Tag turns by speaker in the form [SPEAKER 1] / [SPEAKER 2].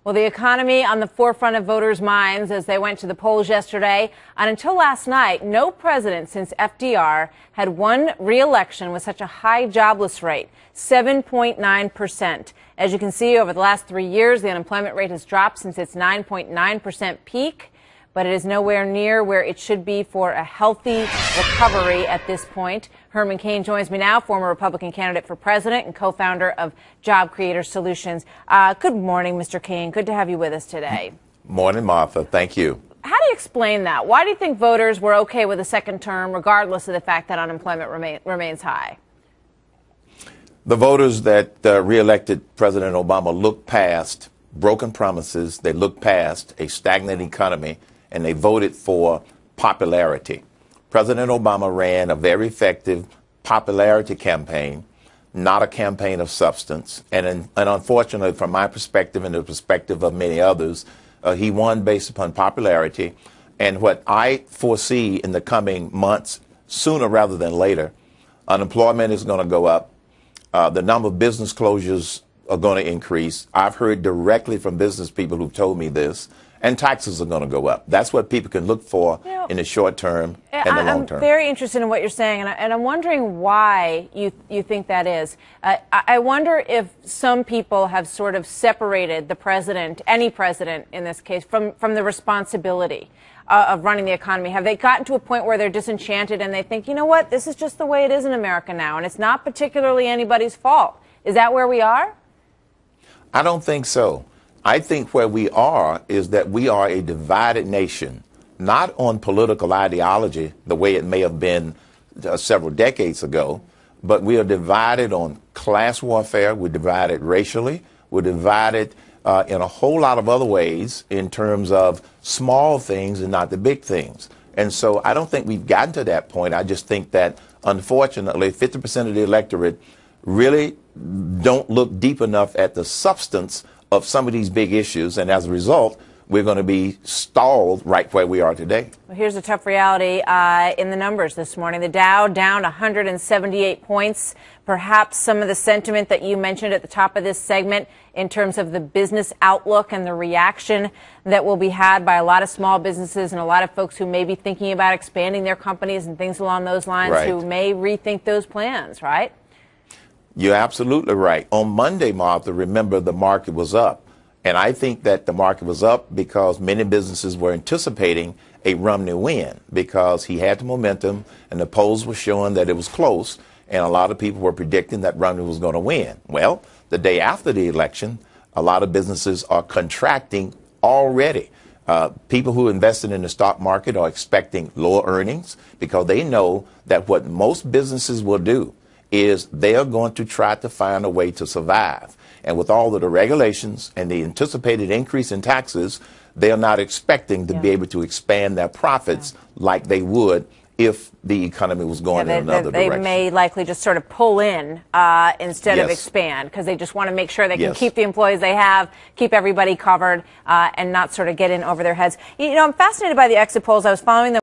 [SPEAKER 1] Well, the economy on the forefront of voters' minds as they went to the polls yesterday. And until last night, no president since FDR had won re-election with such a high jobless rate, 7.9%. As you can see, over the last 3 years, the unemployment rate has dropped since its 9.9% peak, but it is nowhere near where it should be for a healthy recovery at this point. Herman Cain joins me now, former Republican candidate for president and co-founder of Job Creator Solutions. Good morning, Mr. Cain. Good to have you with us today.
[SPEAKER 2] Morning, Martha. Thank you.
[SPEAKER 1] How do you explain that? Why do you think voters were okay with a second term, regardless of the fact that unemployment remains high?
[SPEAKER 2] The voters that re-elected President Obama looked past broken promises. They looked past a stagnant economy, and they voted for popularity. President Obama ran a very effective popularity campaign, not a campaign of substance. And unfortunately, from my perspective and the perspective of many others, he won based upon popularity. And what I foresee in the coming months, sooner rather than later, unemployment is going to go up. The number of business closures are going to increase. I've heard directly from business people who've told me this. And taxes are going to go up. That's what people can look for in the short term and the long term.
[SPEAKER 1] I'm very interested in what you're saying, and I'm wondering why you think that is. I wonder if some people have sort of separated the president, any president in this case, from the responsibility of running the economy. Have they gotten to a point where they're disenchanted and they think, you know what, this is just the way it is in America now, and it's not particularly anybody's fault? Is that where we are?
[SPEAKER 2] I don't think so. I think where we are is that we are a divided nation, not on political ideology, the way it may have been several decades ago, but we are divided on class warfare. We're divided racially. We're divided in a whole lot of other ways in terms of small things and not the big things. And so I don't think we've gotten to that point. I just think that, unfortunately, 50% of the electorate really don't look deep enough at the substance of some of these big issues, and as a result, we're going to be stalled right where we are today.
[SPEAKER 1] Well, here's a tough reality in the numbers this morning. The Dow down 178 points. Perhaps some of the sentiment that you mentioned at the top of this segment in terms of the business outlook and the reaction that will be had by a lot of small businesses and a lot of folks who may be thinking about expanding their companies and things along those lines,
[SPEAKER 2] right,
[SPEAKER 1] who may rethink those plans, right?
[SPEAKER 2] You're absolutely right. On Monday, Martha, remember, the market was up. And I think that the market was up because many businesses were anticipating a Romney win because he had the momentum and the polls were showing that it was close. And a lot of people were predicting that Romney was going to win. Well, the day after the election, a lot of businesses are contracting already. People who invested in the stock market are expecting lower earnings because they know that what most businesses will do is they are going to try to find a way to survive. And with all of the regulations and the anticipated increase in taxes, they are not expecting to be able to expand their profits like they would if the economy was going in another direction.
[SPEAKER 1] They may likely just sort of pull in instead of expand because they just want to make sure they can keep the employees they have, keep everybody covered, and not sort of get in over their heads. You know, I'm fascinated by the exit polls. I was following them